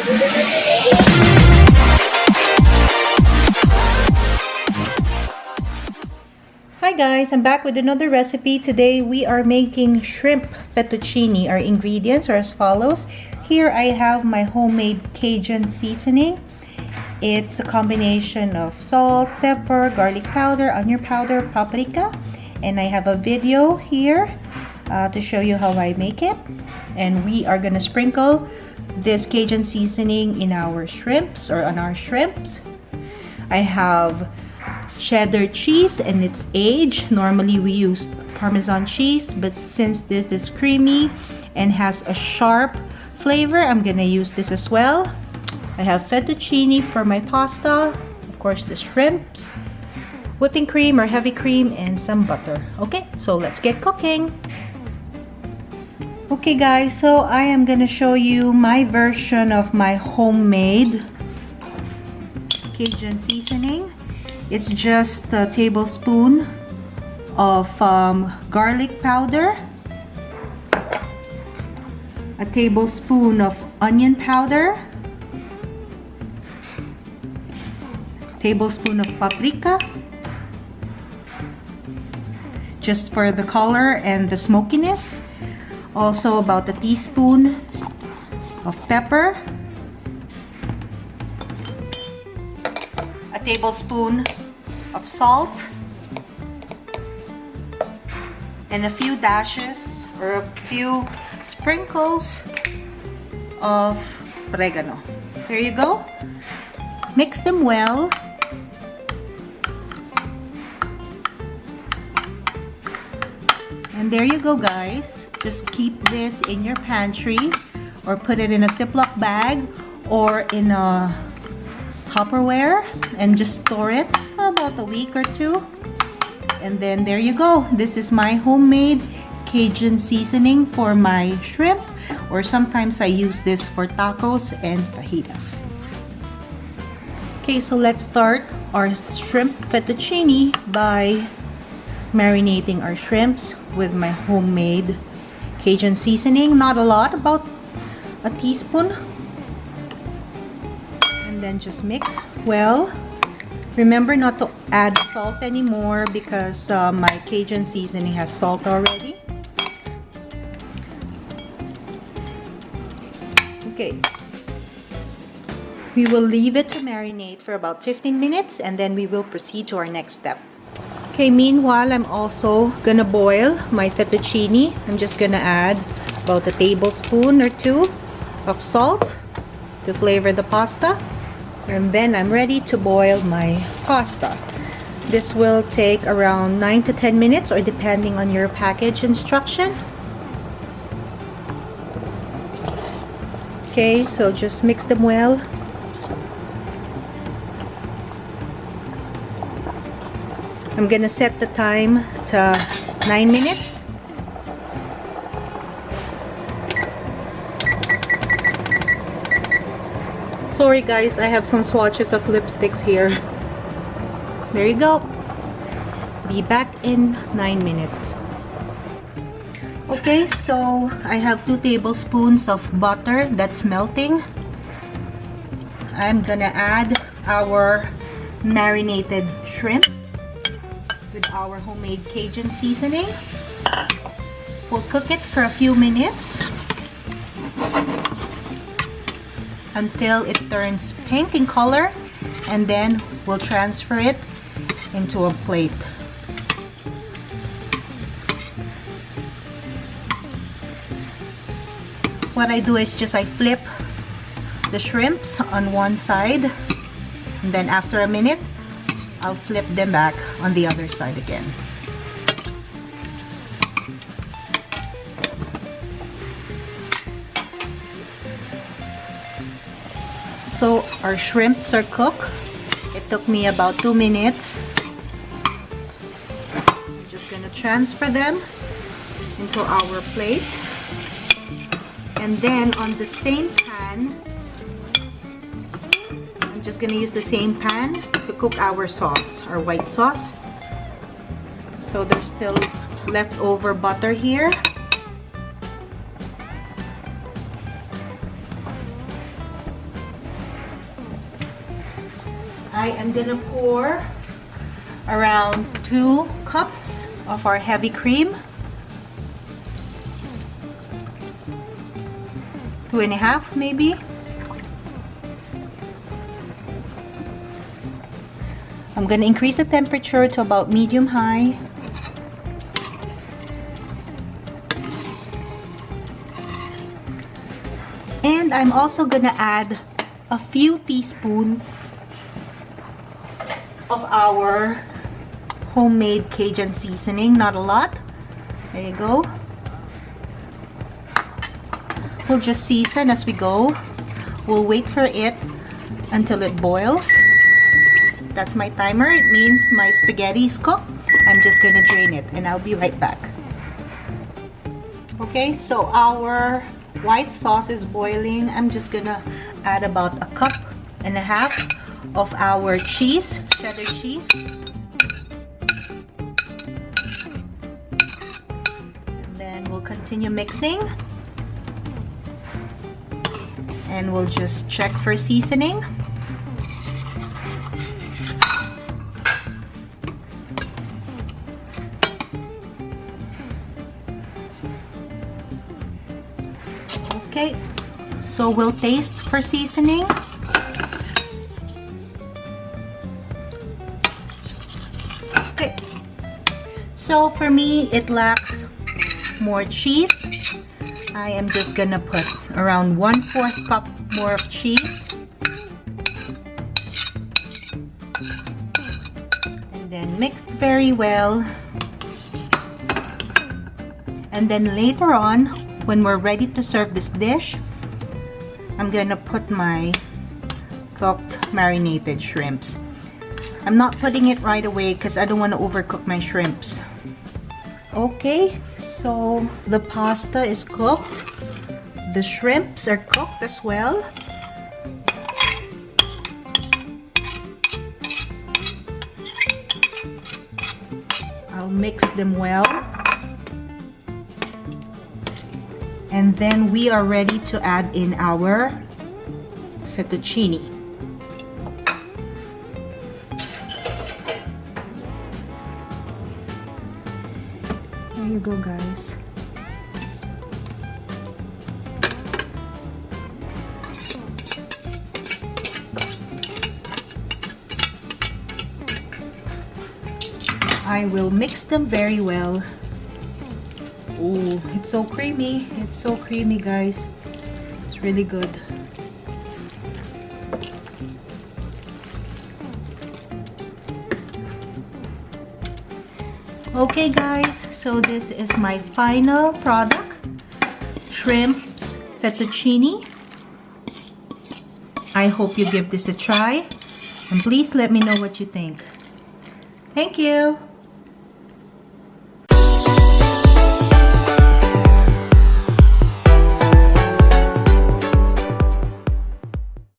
Hi guys, I'm back with another recipe. Today we are making shrimp fettuccine. Our ingredients are as follows. Here I have my homemade Cajun seasoning. It's a combination of salt, pepper, garlic powder, onion powder, paprika. And I have a video here to show you how I make it. And we are gonna sprinkle this Cajun seasoning in our shrimps or on our shrimps. I have cheddar cheese and its aged. Normally we use Parmesan cheese, but since this is creamy and has a sharp flavor, I'm gonna use this as well. I have fettuccine for my pasta, of course the shrimps, whipping cream or heavy cream, and some butter. Okay, so let's get cooking. Okay guys, so I am gonna show you my version of my homemade Cajun seasoning. It's just a tablespoon of garlic powder, a tablespoon of onion powder, tablespoon of paprika, just for the color and the smokiness. Also about a teaspoon of pepper, a tablespoon of salt, and a few dashes or a few sprinkles of oregano. There you go. Mix them well. And there you go guys. Just keep this in your pantry or put it in a Ziploc bag or in a Tupperware and just store it for about a week or two. And then there you go. This is my homemade Cajun seasoning for my shrimp, or sometimes I use this for tacos and fajitas. Okay, so let's start our shrimp fettuccine by marinating our shrimps with my homemade Cajun seasoning. Not a lot, about a teaspoon. And then just mix well. Remember not to add salt anymore because my Cajun seasoning has salt already. Okay, we will leave it to marinate for about 15 minutes and then we will proceed to our next step. Okay, meanwhile I'm also gonna boil my fettuccine. I'm just gonna add about a tablespoon or two of salt to flavor the pasta. And then I'm ready to boil my pasta. This will take around 9 to 10 minutes or depending on your package instruction. Okay, so just mix them well. I'm gonna set the time to 9 minutes. Sorry guys, I have some swatches of lipsticks here. There you go. Be back in 9 minutes. Okay, so I have 2 tablespoons of butter that's melting. I'm gonna add our marinated shrimps with our homemade Cajun seasoning. We'll cook it for a few minutes until it turns pink in color, and then we'll transfer it into a plate. What I do is just I flip the shrimps on one side, and then after a minute I'll flip them back on the other side again. So our shrimps are cooked. It took me about 2 minutes. I'm just gonna transfer them into our plate. And then on the same pan, I'm just gonna use the same pan to cook our sauce, our white sauce. So there's still leftover butter here. I am gonna pour around 2 cups of our heavy cream. 2.5 maybe. I'm gonna increase the temperature to about medium-high. And I'm also gonna add a few teaspoons of our homemade Cajun seasoning, not a lot. There you go. We'll just season as we go. We'll wait for it until it boils. That's my timer. It means my spaghetti is cooked. I'm just gonna drain it and I'll be right back. Okay, so our white sauce is boiling. I'm just gonna add about 1.5 cups of our cheese, cheddar cheese. And then we'll continue mixing. And we'll just check for seasoning. Okay, so we'll taste for seasoning. Okay, so for me it lacks more cheese. I am just gonna put around 1/4 cup more of cheese. And then mixed very well. And then later on, when we're ready to serve this dish, I'm gonna put my cooked marinated shrimps. I'm not putting it right away because I don't want to overcook my shrimps. Okay, so the pasta is cooked. The shrimps are cooked as well. I'll mix them well. And then we are ready to add in our fettuccine. There you go, guys. I will mix them very well. Oh, it's so creamy. It's so creamy, guys. It's really good. Okay, guys, so this is my final product, shrimps fettuccine. I hope you give this a try, and please let me know what you think. Thank you.